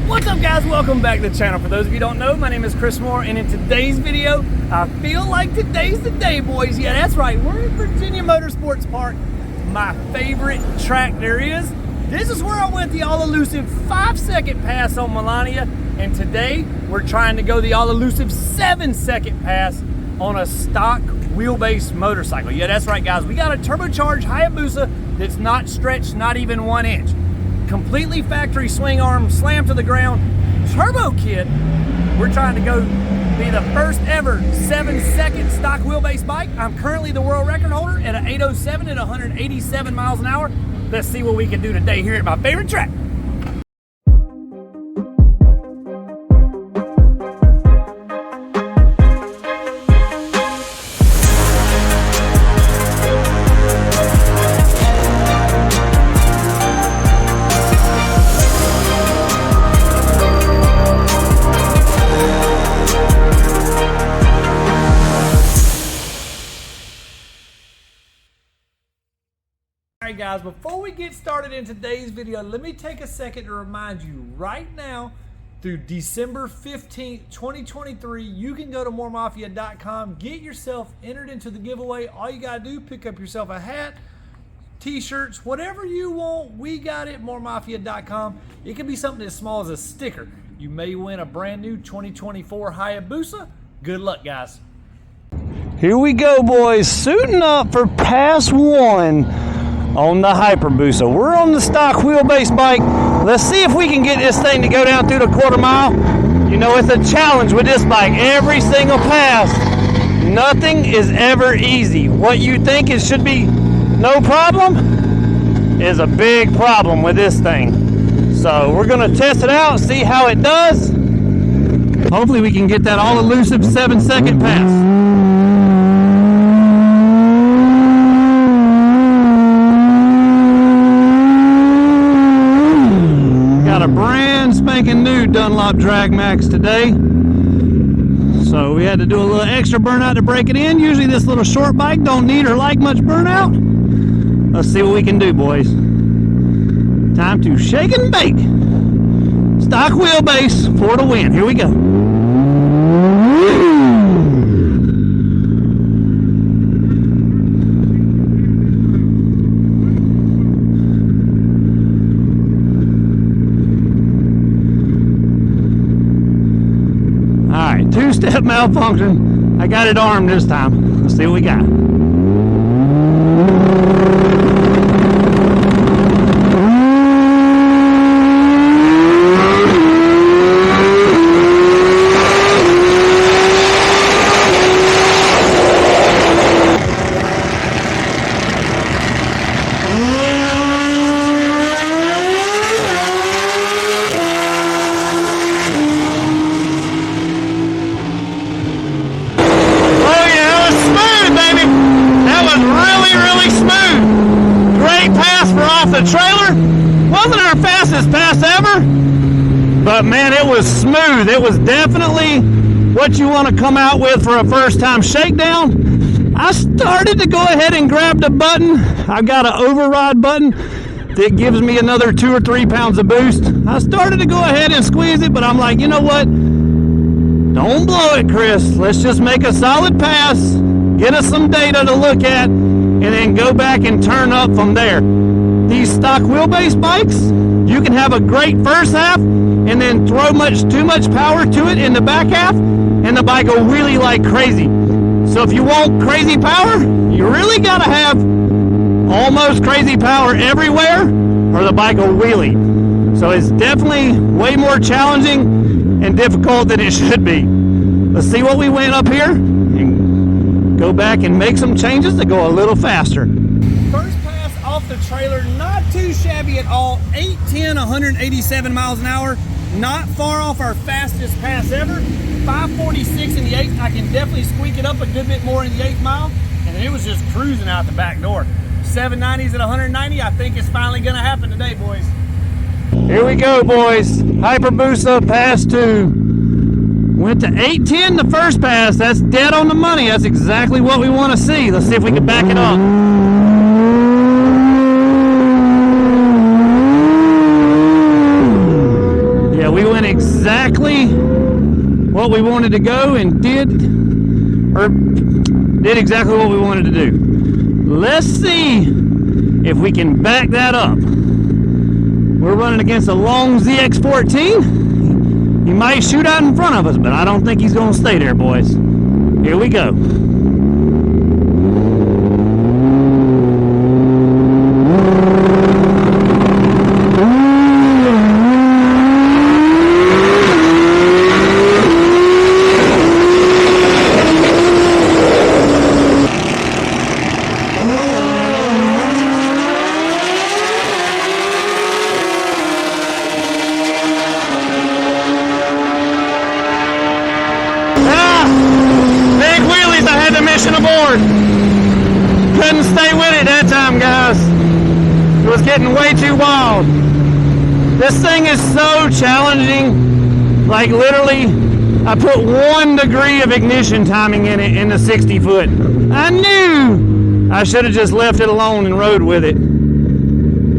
What's up, guys? Welcome back to the channel. For those of you who don't know, my name is Chris Moore, and in today's video, I feel like today's the day, boys. Yeah, that's right. We're in Virginia Motorsports Park, my favorite track there is. This is where I went the all-elusive 5-second pass on Melania, and today we're trying to go the all-elusive 7-second pass on a stock wheelbase motorcycle. Yeah, that's right, guys. We got a turbocharged Hyperbusa that's not stretched, not even 1 inch. Completely factory swing arm, slam to the ground, turbo kit. We're trying to go be the first ever 7-second stock wheelbase bike. I'm currently the world record holder at an 807 at 187 miles an hour. Let's see what we can do today here at my favorite track. Alright guys, before we get started in today's video, let me take a second to remind you right now through December 15th, 2023, you can go to moremafia.com, get yourself entered into the giveaway. All you gotta do, pick up yourself a hat, t-shirts, whatever you want, we got it, moremafia.com. It can be something as small as a sticker. You may win a brand new 2024 Hyperbusa. Good luck, guys. Here we go, boys, suiting up for pass one on the Hyperbusa. We're on the stock wheelbase bike. Let's see if we can get this thing to go down through the quarter mile. You know, it's a challenge with this bike. Every single pass, nothing is ever easy. What you think it should be no problem is a big problem with this thing. So we're gonna test it out, see how it does. Hopefully we can get that all-elusive 7-second pass. Got a brand spanking new Dunlop Drag Max today, so we had to do a little extra burnout to break it in. Usually this little short bike don't need or like much burnout. Let's see what we can do, boys. Time to shake and bake. Stock wheelbase for the win. Here we go. Alright, two-step malfunction. I got it armed this time. Let's see what we got. The trailer wasn't our fastest pass ever, but man, it was smooth. It was definitely what you want to come out with for a first time shakedown. I started to go ahead and grab the button. I've got an override button that gives me another 2 or 3 pounds of boost. I started to go ahead and squeeze it, but I'm like, you know what, don't blow it, Chris. Let's just make a solid pass, get us some data to look at, and then go back and turn up from there. These stock wheelbase bikes, you can have a great first half and then throw too much power to it in the back half, and the bike will wheelie like crazy. So if you want crazy power, you really gotta have almost crazy power everywhere, or the bike will wheelie. So it's definitely way more challenging and difficult than it should be. Let's see what we went up here and go back and make some changes to go a little faster. First pass off the trailer, not too shabby at all. 810, 187 miles an hour. Not far off our fastest pass ever. 546 in the 8th. I can definitely squeak it up a good bit more in the 8th mile. And it was just cruising out the back door. 790s at 190. I think it's finally going to happen today, boys. Here we go, boys. Hyperbusa pass 2. Went to 810 the first pass. That's dead on the money. That's exactly what we want to see. Let's see if we can back it up. Yeah, So we went exactly what we wanted to go and did exactly what we wanted to do. Let's see if we can back that up. We're running against a long ZX14. He might shoot out in front of us, but I don't think he's going to stay there, boys. Here we go. Couldn't stay with it that time, guys. It was getting way too wild. This thing is so challenging. Like literally, I put 1 degree of ignition timing in it in the 60 foot. I knew I should have just left it alone and rode with it.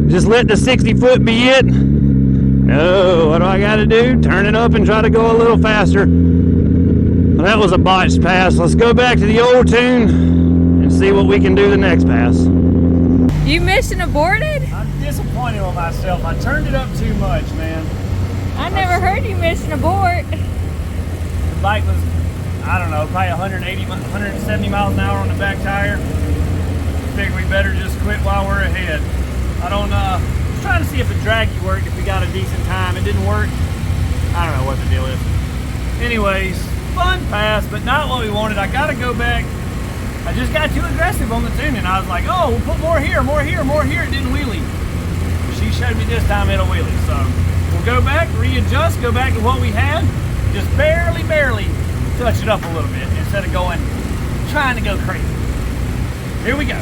Just let the 60 foot be it. No, what do I gotta do? Turn it up and try to go a little faster. Well, that was a botched pass. Let's go back to the old tune and see what we can do the next pass. You mission aborted? I'm disappointed with myself. I turned it up too much, man. I never heard you mission abort. The bike was, I don't know, probably 180, 170 miles an hour on the back tire. Figured we better just quit while we're ahead. I was trying to see if the draggy worked, if we got a decent time. It didn't work. I don't know what the deal is. Anyways, fun pass, but not what we wanted. I gotta go back. I just got too aggressive on the tuning. I was like, oh, we'll put more here, more here, more here. It didn't wheelie. She showed me this time it'll wheelie. So we'll go back, readjust, go back to what we had. Just barely touch it up a little bit instead of trying to go crazy. Here we go.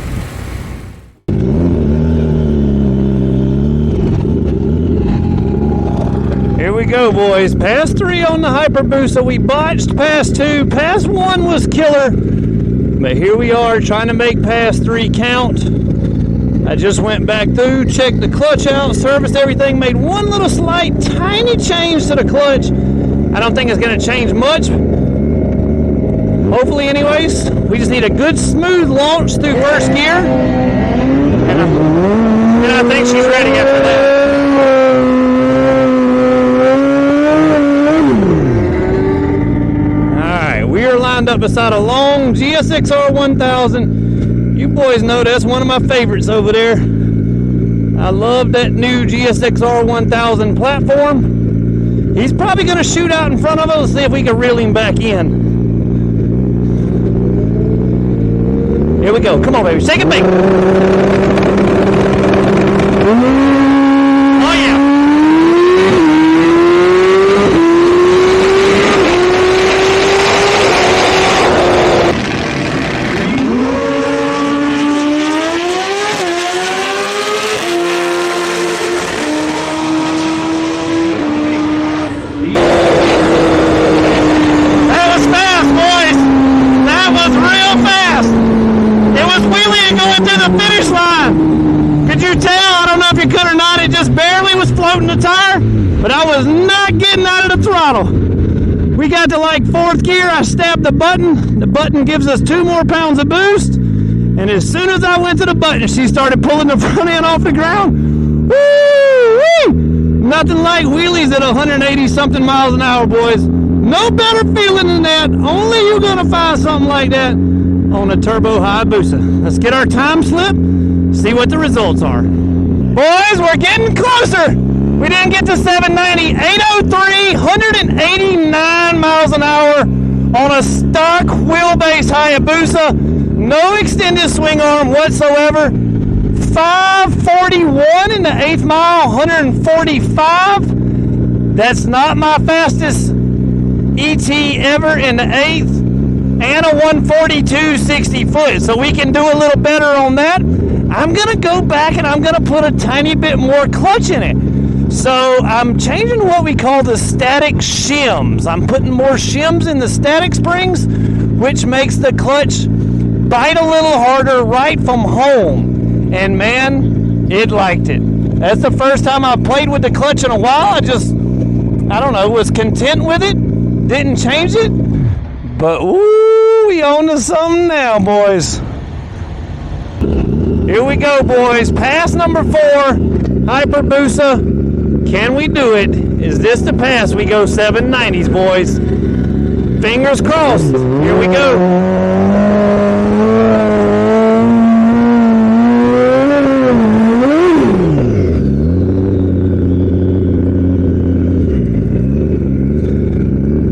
Here we go, boys. Pass 3 on the Hyperbusa. We botched pass 2. Pass 1 was killer. But here we are trying to make pass 3 count. I just went back through, checked the clutch out, serviced everything, made one little slight, tiny change to the clutch. I don't think it's going to change much. Hopefully, anyways. We just need a good, smooth launch through first gear. And I think she's ready after that. We are lined up beside a long GSX-R 1000. You boys know that's one of my favorites over there. I love that new GSX-R 1000 platform. He's probably going to shoot out in front of us. See if we can reel him back in. Here we go. Come on, baby. Shake it, baby. Oh, yeah. Finish line. Could you tell? I don't know if you could or not. It just barely was floating the tire, but I was not getting out of the throttle. We got to like 4th gear. I stabbed the button. The button gives us 2 more pounds of boost. And as soon as I went to the button, she started pulling the front end off the ground. Woo-wee! Nothing like wheelies at 180 something miles an hour, boys. No better feeling than that. Only you're gonna find something like that on a turbo Hyperbusa. Let's get our time slip, see what the results are. Boys, we're getting closer. We didn't get to 790, 803, 189 miles an hour on a stock wheelbase Hyperbusa. No extended swing arm whatsoever. 541 in the 8th mile, 145. That's not my fastest ET ever in the 8th. And a 142 60 foot, so we can do a little better on that. I'm gonna go back and I'm gonna put a tiny bit more clutch in it. So I'm changing what we call the static shims. I'm putting more shims in the static springs, which makes the clutch bite a little harder right from home. And man, it liked it. That's the first time I've played with the clutch in a while. I just I don't know, was content with it, didn't change it. But ooh, we on to something now, boys. Here we go, boys. Pass number 4, Hyperbusa. Can we do it? Is this the pass? We go 790s, boys. Fingers crossed. Here we go.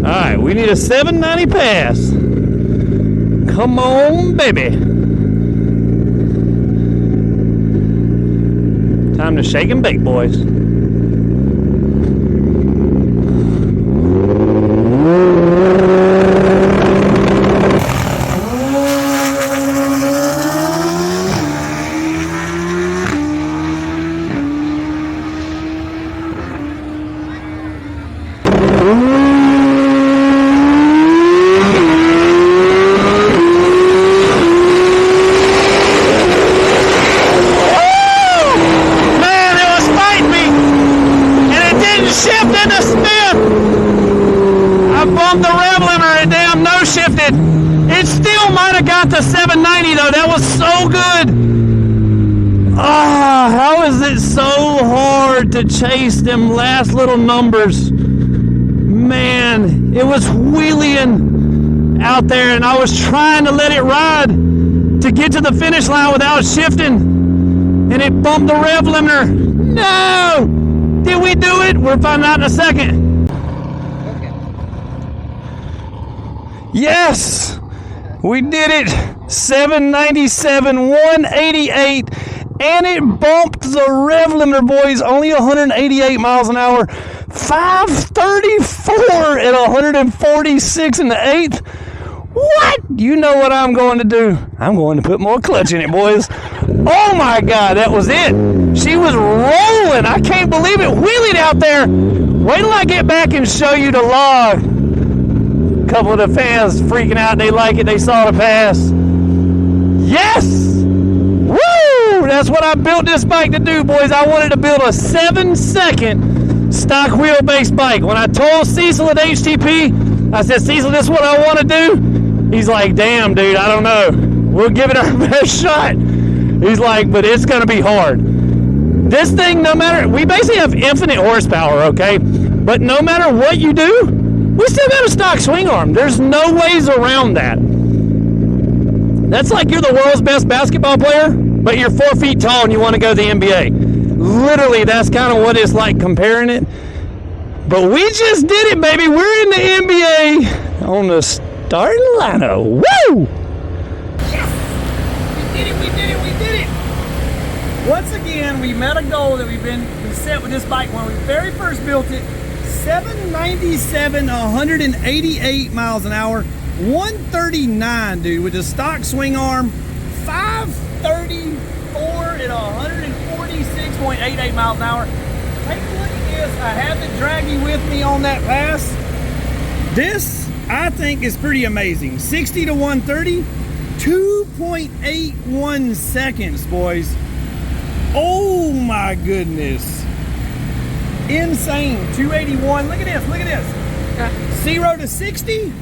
All right, we need a 790 pass. Come on, baby. Time to shake and bake, boys. It still might have got to 790 though. That was so good. Ah, how is it so hard to chase them last little numbers? Man, it was wheeling out there and I was trying to let it ride to get to the finish line without shifting. And it bumped the rev limiter. No! Did we do it? We're finding out in a second. Yes! We did it! 797, 188, and it bumped the rev limiter, boys. Only 188 miles an hour. 534 at 146 in the 8th. What? You know what I'm going to do. I'm going to put more clutch in it, boys. Oh my God, that was it. She was rolling. I can't believe it. Wheeling out there. Wait till I get back and show you the log. A couple of the fans freaking out. They like it. They saw the pass. Yes! Woo! That's what I built this bike to do, boys. I wanted to build a 7-second stock wheelbase bike. When I told Cecil at HTP, I said, Cecil, this is what I want to do. He's like, damn, dude, I don't know. We'll give it our best shot. He's like, but it's going to be hard. This thing, no matter, we basically have infinite horsepower, okay? But no matter what you do, we still got a stock swing arm. There's no ways around that. That's like you're the world's best basketball player, but you're 4 feet tall and you want to go to the NBA. Literally, that's kind of what it's like comparing it. But we just did it, baby. We're in the NBA on the starting lineup. Woo! Yes! We did it, we did it, we did it! Once again, we met a goal that we set with this bike when we very first built it. 797, 188 miles an hour, 139, dude, with the stock swing arm, 534 at 146.88 miles an hour. Take a look at this. I have the Draggy with me on that pass. This, I think, is pretty amazing. 60 to 130, 2.81 seconds, boys. Oh my goodness. Insane. 281. Look at this. Look at this. 0 to 60,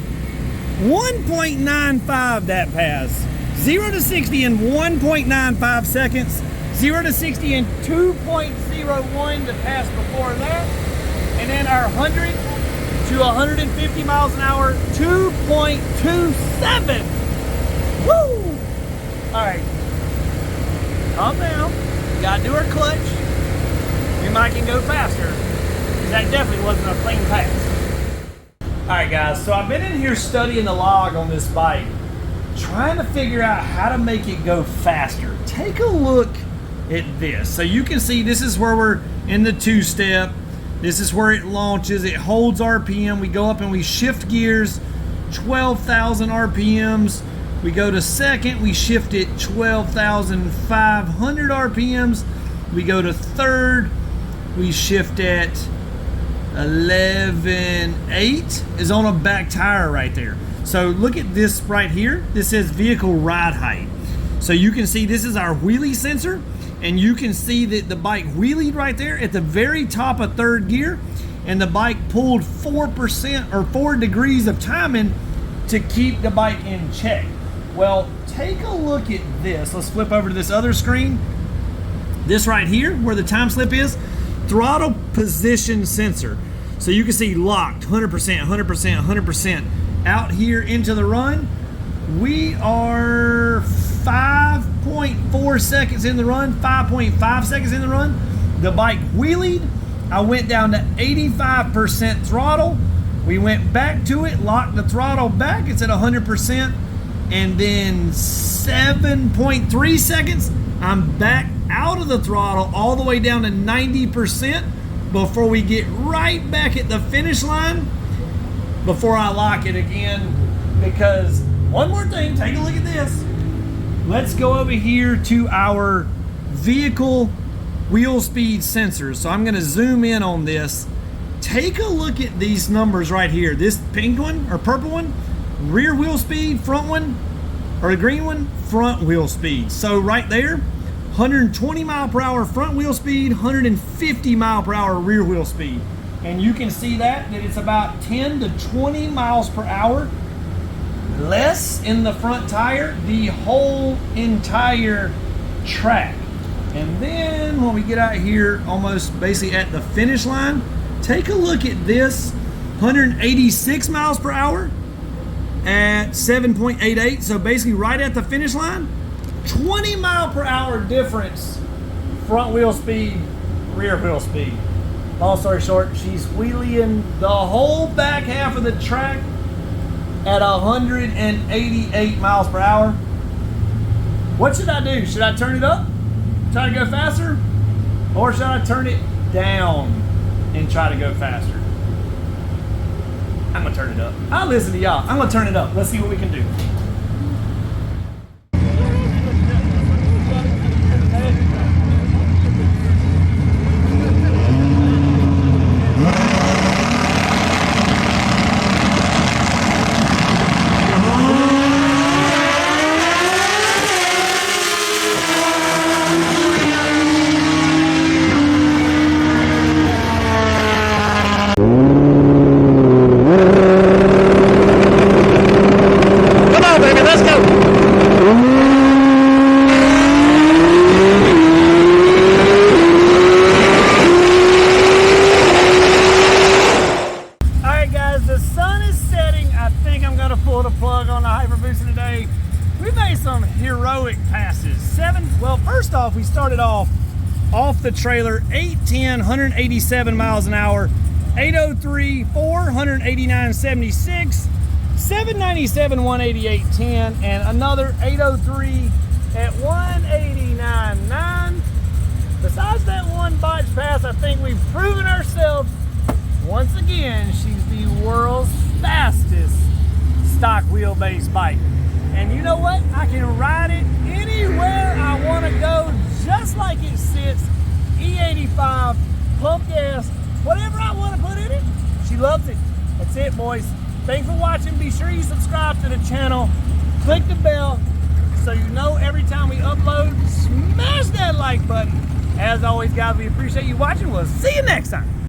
1.95 that pass. 0 to 60 in 1.95 seconds. 0 to 60 in 2.01 the pass before that. And then our 100 to 150 miles an hour, 2.27. Woo! All right. Calm down. We got to do our clutch. We might can go faster, because that definitely wasn't a clean pass. Alright guys, so I've been in here studying the log on this bike, trying to figure out how to make it go faster. Take a look at this. So you can see this is where we're in the 2-step. This is where it launches. It holds RPM. We go up and we shift gears, 12,000 RPMs. We go to second, we shift it 12,500 RPMs. We go to third, we shift at 11.8 is on a back tire right there. So look at this right here. This says vehicle ride height. So you can see this is our wheelie sensor, and you can see that the bike wheelied right there at the very top of third gear. and the bike pulled 4% or 4 degrees of timing to keep the bike in check. Well, take a look at this. Let's flip over to this other screen. This right here, where the time slip is, throttle position sensor. So you can see locked, 100%, 100%, 100%. Out here into the run, we are 5.4 seconds in the run, 5.5 seconds in the run. The bike wheelied. I went down to 85% throttle. We went back to it, locked the throttle back. It's at 100%. And then 7.3 seconds, I'm back out of the throttle all the way down to 90% before we get right back at the finish line before I lock it again. Because one more thing, take a look at this. Let's go over here to our vehicle wheel speed sensors. So I'm going to zoom in on this. Take a look at these numbers right here. This pink one or purple one, rear wheel speed, front one, or the green one, front wheel speed. So right there, 120 mile per hour front wheel speed, 150 mile per hour rear wheel speed. And you can see that it's about 10 to 20 miles per hour less in the front tire the whole entire track. And then when we get out here almost basically at the finish line, take a look at this, 186 miles per hour at 7.88. So basically right at the finish line, 20 mile per hour difference, front wheel speed, rear wheel speed. Long story short, she's wheeling the whole back half of the track at 188 miles per hour. What should I do? Should I turn it up, try to go faster? Or should I turn it down and try to go faster? I'm gonna turn it up. I'll listen to y'all. I'm gonna turn it up. Let's see what we can do. Pull the plug on the Hyperbusa today. We made some heroic passes. Well, first off, we started off the trailer, 810, 187 miles an hour, 803, 489.76, 797, 188.10, and another 803 at 189.9. Besides that one botch pass, I think we've proven ourselves once again. She's the world's fastest stock wheelbase bike. And you know what? I can ride it anywhere I want to go, just like it sits. E85, pump gas, whatever I want to put in it, she loves it. That's it, boys. Thanks for watching. Be sure you subscribe to the channel. Click the bell so you know every time we upload. Smash that like button. As always, guys, we appreciate you watching. We'll see you next time.